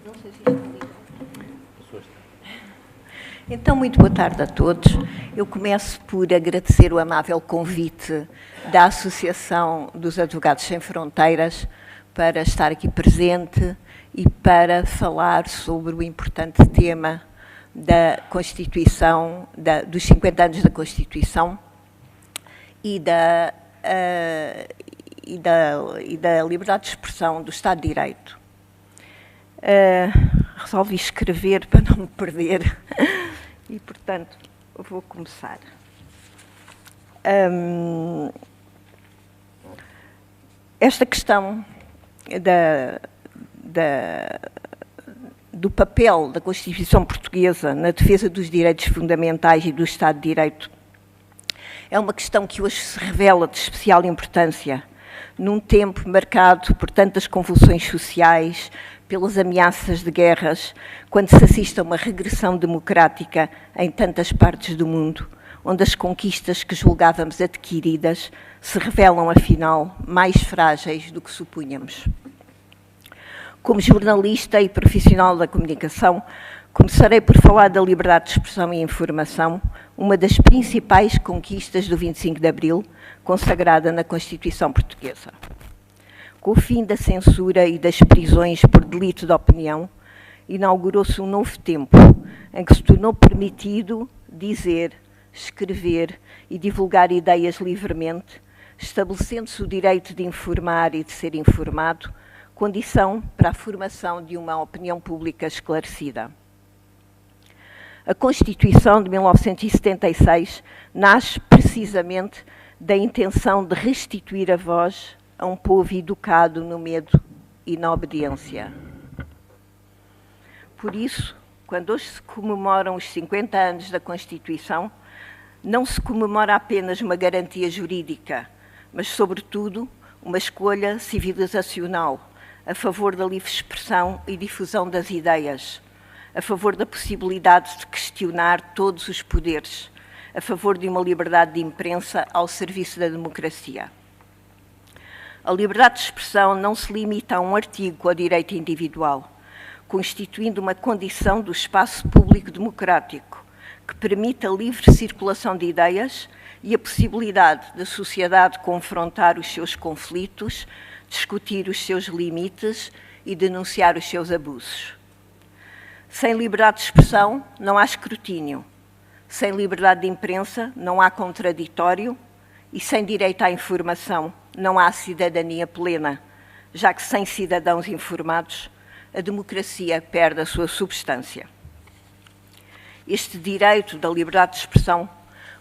Não sei se isto liga. Então, muito boa tarde a todos. Eu começo por agradecer o amável convite da Associação dos Advogados Sem Fronteiras para estar aqui presente e para falar sobre o importante tema da Constituição, dos 50 anos da Constituição e da liberdade de expressão do Estado de Direito. Resolvi escrever para não me perder e, portanto, vou começar. Esta questão do papel da Constituição Portuguesa na defesa dos direitos fundamentais e do Estado de Direito é uma questão que hoje se revela de especial importância, num tempo marcado por tantas convulsões sociais, pelas ameaças de guerras, quando se assiste a uma regressão democrática em tantas partes do mundo, onde as conquistas que julgávamos adquiridas se revelam, afinal, mais frágeis do que supunhamos. Como jornalista e profissional da comunicação, começarei por falar da liberdade de expressão e informação, uma das principais conquistas do 25 de Abril, consagrada na Constituição Portuguesa. Com o fim da censura e das prisões por delito de opinião, inaugurou-se um novo tempo, em que se tornou permitido dizer, escrever e divulgar ideias livremente, estabelecendo-se o direito de informar e de ser informado, condição para a formação de uma opinião pública esclarecida. A Constituição de 1976 nasce precisamente da intenção de restituir a voz a um povo educado no medo e na obediência. Por isso, quando hoje se comemoram os 50 anos da Constituição, não se comemora apenas uma garantia jurídica, mas, sobretudo, uma escolha civilizacional a favor da livre expressão e difusão das ideias, a favor da possibilidade de questionar todos os poderes, a favor de uma liberdade de imprensa ao serviço da democracia. A liberdade de expressão não se limita a um artigo ou direito individual, constituindo uma condição do espaço público democrático, que permite a livre circulação de ideias e a possibilidade da sociedade confrontar os seus conflitos, discutir os seus limites e denunciar os seus abusos. Sem liberdade de expressão, não há escrutínio. Sem liberdade de imprensa, não há contraditório. E sem direito à informação, não há cidadania plena, já que sem cidadãos informados, a democracia perde a sua substância. Este direito da liberdade de expressão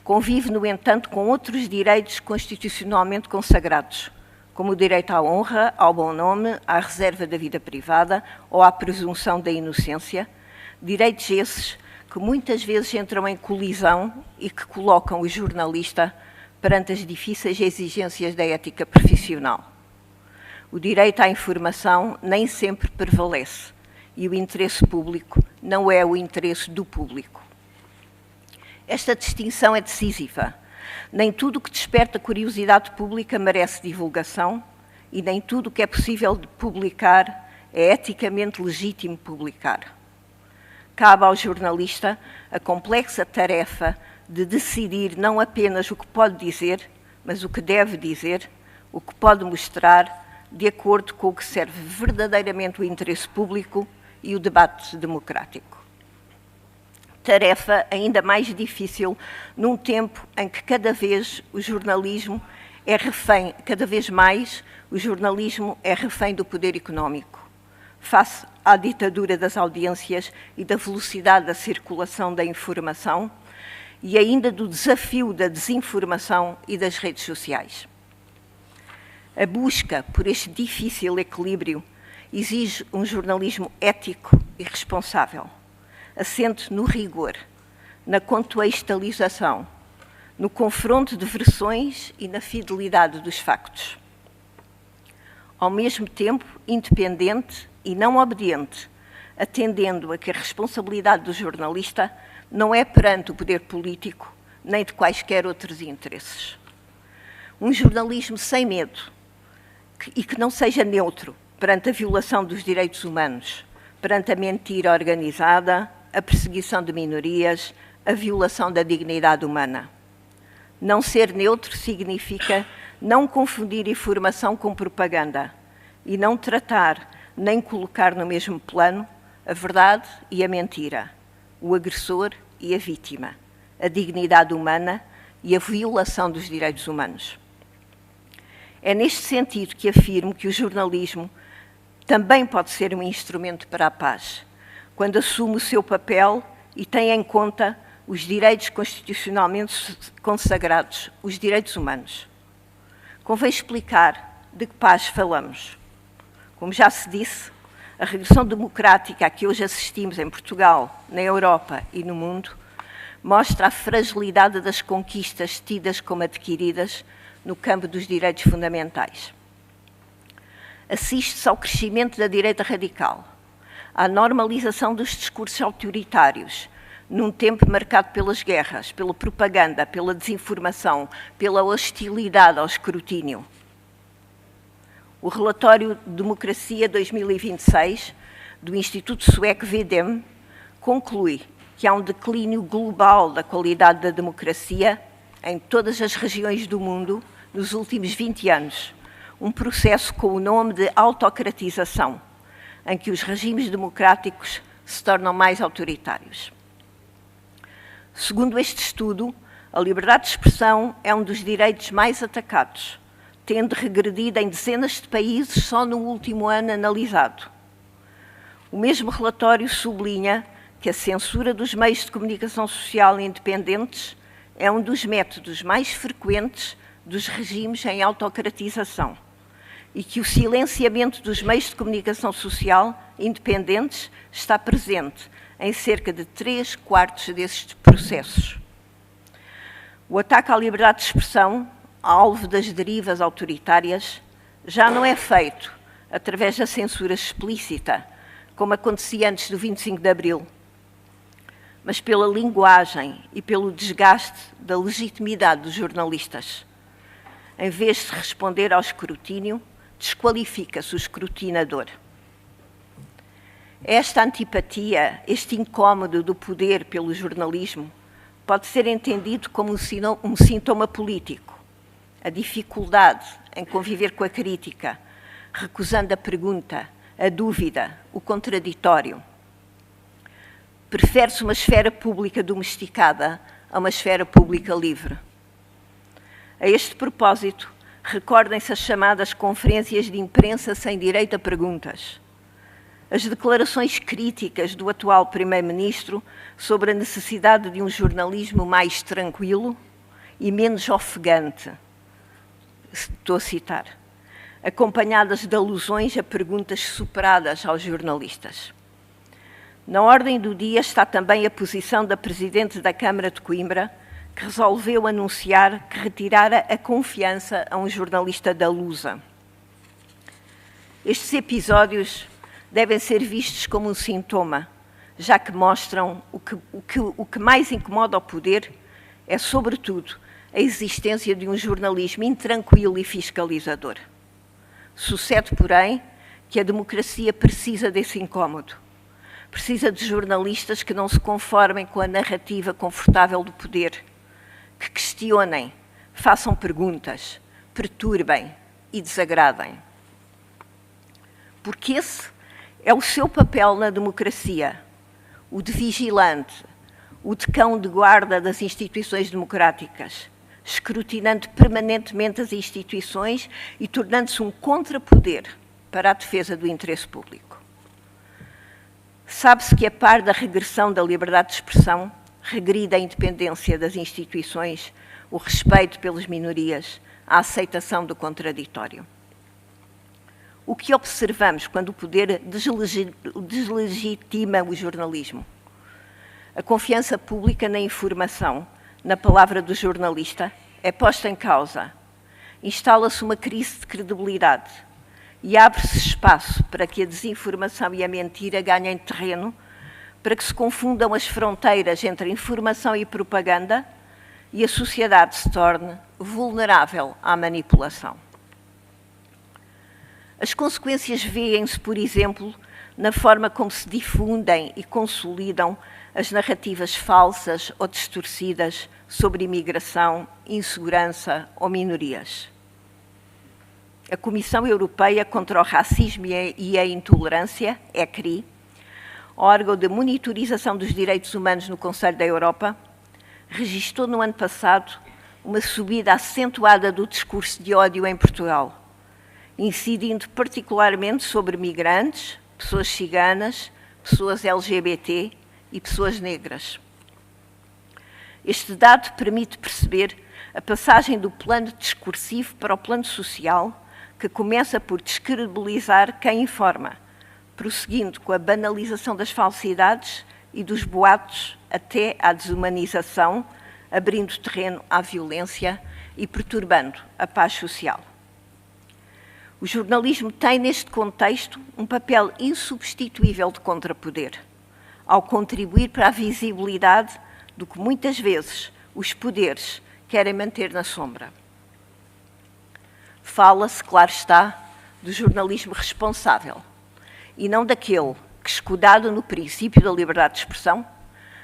convive, no entanto, com outros direitos constitucionalmente consagrados, como o direito à honra, ao bom nome, à reserva da vida privada ou à presunção da inocência, direitos esses que muitas vezes entram em colisão e que colocam o jornalista perante as difíceis exigências da ética profissional. O direito à informação nem sempre prevalece e o interesse público não é o interesse do público. Esta distinção é decisiva. Nem tudo o que desperta curiosidade pública merece divulgação e nem tudo o que é possível de publicar é eticamente legítimo publicar. Cabe ao jornalista a complexa tarefa de decidir não apenas o que pode dizer, mas o que deve dizer, o que pode mostrar, de acordo com o que serve verdadeiramente o interesse público e o debate democrático. Tarefa ainda mais difícil num tempo em que cada vez mais o jornalismo é refém do poder económico, face à ditadura das audiências e da velocidade da circulação da informação, e ainda do desafio da desinformação e das redes sociais. A busca por este difícil equilíbrio exige um jornalismo ético e responsável, assente no rigor, na contextualização, no confronto de versões e na fidelidade dos factos. Ao mesmo tempo, independente e não obediente, atendendo a que a responsabilidade do jornalista não é perante o poder político, nem de quaisquer outros interesses. Um jornalismo sem medo e que não seja neutro perante a violação dos direitos humanos, perante a mentira organizada, a perseguição de minorias, a violação da dignidade humana. Não ser neutro significa não confundir informação com propaganda e não tratar nem colocar no mesmo plano a verdade e a mentira, o agressor e a vítima, a dignidade humana e a violação dos direitos humanos. É neste sentido que afirmo que o jornalismo também pode ser um instrumento para a paz, quando assume o seu papel e tem em conta os direitos constitucionalmente consagrados, os direitos humanos. Convém explicar de que paz falamos. Como já se disse, a regressão democrática a que hoje assistimos em Portugal, na Europa e no mundo, mostra a fragilidade das conquistas tidas como adquiridas no campo dos direitos fundamentais. Assiste-se ao crescimento da direita radical, à normalização dos discursos autoritários, num tempo marcado pelas guerras, pela propaganda, pela desinformação, pela hostilidade ao escrutínio. O relatório Democracia 2026, do Instituto Sueco VDEM, conclui que há um declínio global da qualidade da democracia em todas as regiões do mundo nos últimos 20 anos, um processo com o nome de autocratização, em que os regimes democráticos se tornam mais autoritários. Segundo este estudo, a liberdade de expressão é um dos direitos mais atacados, tendo regredido em dezenas de países só no último ano analisado. O mesmo relatório sublinha que a censura dos meios de comunicação social independentes é um dos métodos mais frequentes dos regimes em autocratização e que o silenciamento dos meios de comunicação social independentes está presente em cerca de 3/4 desses processos. O ataque à liberdade de expressão, alvo das derivas autoritárias, já não é feito através da censura explícita, como acontecia antes do 25 de Abril, mas pela linguagem e pelo desgaste da legitimidade dos jornalistas. Em vez de responder ao escrutínio, desqualifica-se o escrutinador. Esta antipatia, este incómodo do poder pelo jornalismo, pode ser entendido como um sintoma político, a dificuldade em conviver com a crítica, recusando a pergunta, a dúvida, o contraditório. Prefere-se uma esfera pública domesticada a uma esfera pública livre. A este propósito, recordem-se as chamadas conferências de imprensa sem direito a perguntas, as declarações críticas do atual Primeiro-Ministro sobre a necessidade de um jornalismo mais tranquilo e menos ofegante, estou a citar, acompanhadas de alusões a perguntas superadas aos jornalistas. Na ordem do dia está também a posição da Presidente da Câmara de Coimbra, que resolveu anunciar que retirara a confiança a um jornalista da Lusa. Estes episódios devem ser vistos como um sintoma, já que mostram o que mais incomoda ao poder é, sobretudo, a existência de um jornalismo intranquilo e fiscalizador. Sucede, porém, que a democracia precisa desse incómodo. Precisa de jornalistas que não se conformem com a narrativa confortável do poder, que questionem, façam perguntas, perturbem e desagradem. Porque esse é o seu papel na democracia, o de vigilante, o de cão de guarda das instituições democráticas, escrutinando permanentemente as instituições e tornando-se um contrapoder para a defesa do interesse público. Sabe-se que, a par da regressão da liberdade de expressão, regride a independência das instituições, o respeito pelas minorias, a aceitação do contraditório. O que observamos quando o poder deslegitima o jornalismo? A confiança pública na informação, na palavra do jornalista, é posta em causa. Instala-se uma crise de credibilidade e abre-se espaço para que a desinformação e a mentira ganhem terreno, para que se confundam as fronteiras entre informação e propaganda e a sociedade se torne vulnerável à manipulação. As consequências vêem-se, por exemplo, na forma como se difundem e consolidam as narrativas falsas ou distorcidas sobre imigração, insegurança ou minorias. A Comissão Europeia contra o Racismo e a Intolerância, ECRI, órgão de monitorização dos direitos humanos no Conselho da Europa, registrou no ano passado uma subida acentuada do discurso de ódio em Portugal, incidindo particularmente sobre migrantes, pessoas ciganas, pessoas LGBT e pessoas negras. Este dado permite perceber a passagem do plano discursivo para o plano social, que começa por descredibilizar quem informa, prosseguindo com a banalização das falsidades e dos boatos até à desumanização, abrindo terreno à violência e perturbando a paz social. O jornalismo tem, neste contexto, um papel insubstituível de contrapoder, ao contribuir para a visibilidade do que muitas vezes os poderes querem manter na sombra. Fala-se, claro está, do jornalismo responsável e não daquele que, escudado no princípio da liberdade de expressão,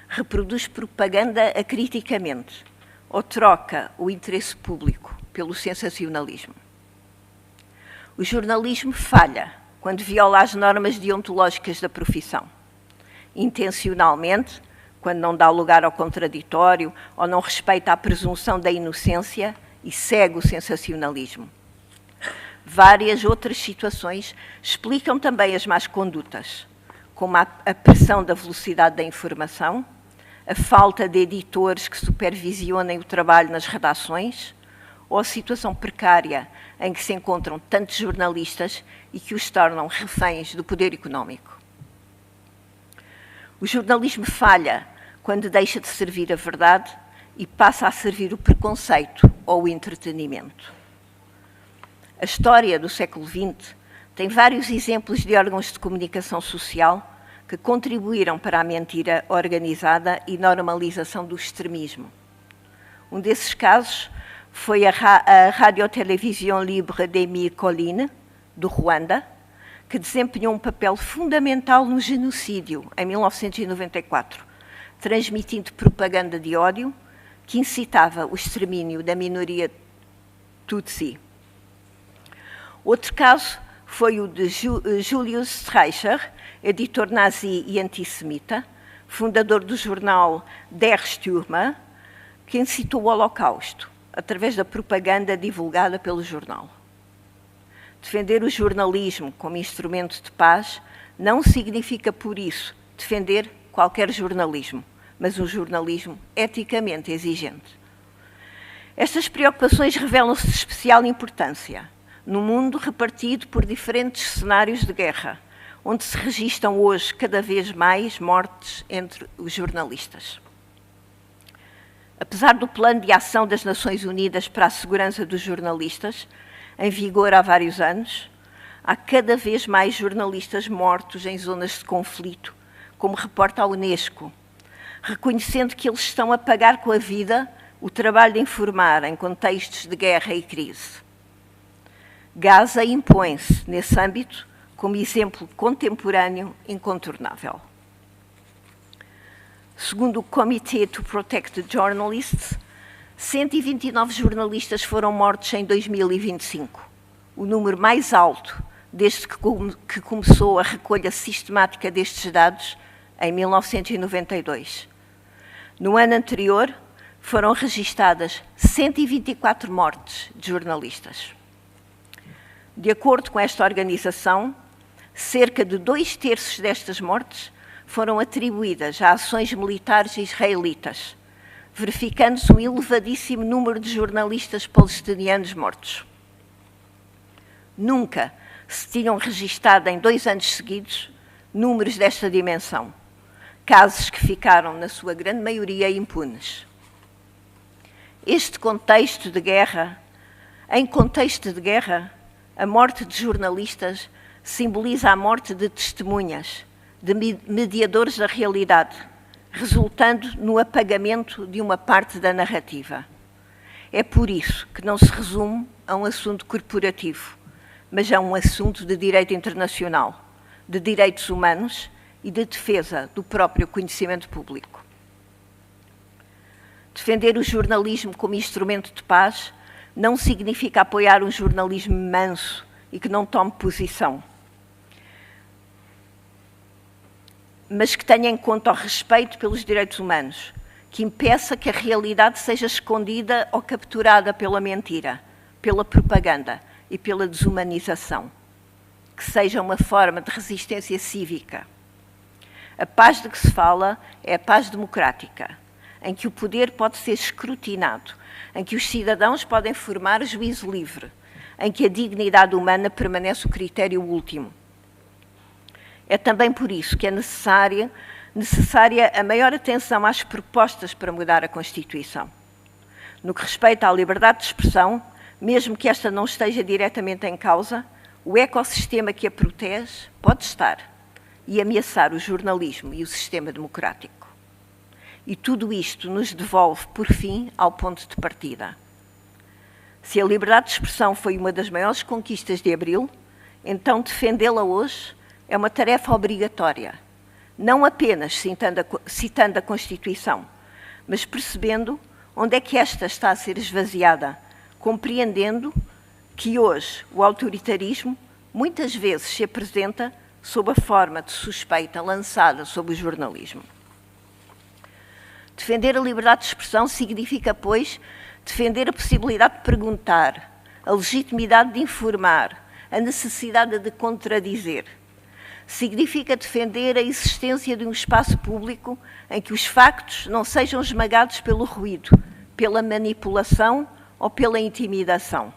reproduz propaganda acriticamente ou troca o interesse público pelo sensacionalismo. O jornalismo falha quando viola as normas deontológicas da profissão, intencionalmente, quando não dá lugar ao contraditório ou não respeita a presunção da inocência e segue o sensacionalismo. Várias outras situações explicam também as más condutas, como a pressão da velocidade da informação, a falta de editores que supervisionem o trabalho nas redações, ou a situação precária em que se encontram tantos jornalistas e que os tornam reféns do poder económico. O jornalismo falha quando deixa de servir a verdade e passa a servir o preconceito ou o entretenimento. A história do século XX tem vários exemplos de órgãos de comunicação social que contribuíram para a mentira organizada e normalização do extremismo. Um desses casos foi a Radio-Télévision Libre d'Émile Colline, do Ruanda, que desempenhou um papel fundamental no genocídio, em 1994, transmitindo propaganda de ódio que incitava o extermínio da minoria Tutsi. Outro caso foi o de Julius Streicher, editor nazi e antissemita, fundador do jornal Der Stürmer, que incitou o Holocausto, através da propaganda divulgada pelo jornal. Defender o jornalismo como instrumento de paz não significa, por isso, defender qualquer jornalismo, mas um jornalismo eticamente exigente. Estas preocupações revelam-se de especial importância no mundo repartido por diferentes cenários de guerra, onde se registram hoje cada vez mais mortes entre os jornalistas. Apesar do Plano de Ação das Nações Unidas para a Segurança dos Jornalistas, em vigor há vários anos, há cada vez mais jornalistas mortos em zonas de conflito, como reporta a Unesco, reconhecendo que eles estão a pagar com a vida o trabalho de informar em contextos de guerra e crise. Gaza impõe-se, nesse âmbito, como exemplo contemporâneo incontornável. Segundo o Committee to Protect Journalists, 129 jornalistas foram mortos em 2025, o número mais alto desde que começou a recolha sistemática destes dados em 1992. No ano anterior, foram registadas 124 mortes de jornalistas. De acordo com esta organização, cerca de 2/3 destas mortes foram atribuídas a ações militares israelitas, verificando-se um elevadíssimo número de jornalistas palestinianos mortos. Nunca se tinham registado em 2 anos seguidos números desta dimensão, casos que ficaram, na sua grande maioria, impunes. Em contexto de guerra, a morte de jornalistas simboliza a morte de testemunhas, de mediadores da realidade, resultando no apagamento de uma parte da narrativa. É por isso que não se resume a um assunto corporativo, mas é um assunto de direito internacional, de direitos humanos e de defesa do próprio conhecimento público. Defender o jornalismo como instrumento de paz não significa apoiar um jornalismo manso e que não tome posição, mas que tenha em conta o respeito pelos direitos humanos, que impeça que a realidade seja escondida ou capturada pela mentira, pela propaganda e pela desumanização, que seja uma forma de resistência cívica. A paz de que se fala é a paz democrática, em que o poder pode ser escrutinado, em que os cidadãos podem formar juízo livre, em que a dignidade humana permanece o critério último. É também por isso que é necessária a maior atenção às propostas para mudar a Constituição. No que respeita à liberdade de expressão, mesmo que esta não esteja diretamente em causa, o ecossistema que a protege pode estar e ameaçar o jornalismo e o sistema democrático. E tudo isto nos devolve, por fim, ao ponto de partida. Se a liberdade de expressão foi uma das maiores conquistas de Abril, então defendê-la hoje é uma tarefa obrigatória, não apenas citando a Constituição, mas percebendo onde é que esta está a ser esvaziada, compreendendo que hoje o autoritarismo muitas vezes se apresenta sob a forma de suspeita lançada sobre o jornalismo. Defender a liberdade de expressão significa, pois, defender a possibilidade de perguntar, a legitimidade de informar, a necessidade de contradizer. Significa defender a existência de um espaço público em que os factos não sejam esmagados pelo ruído, pela manipulação ou pela intimidação.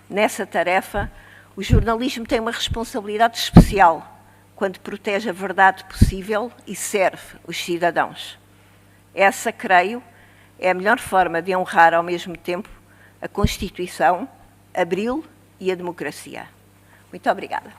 Nessa tarefa, o jornalismo tem uma responsabilidade especial quando protege a verdade possível e serve os cidadãos. Essa, creio, é a melhor forma de honrar ao mesmo tempo a Constituição, Abril e a democracia. Muito obrigada.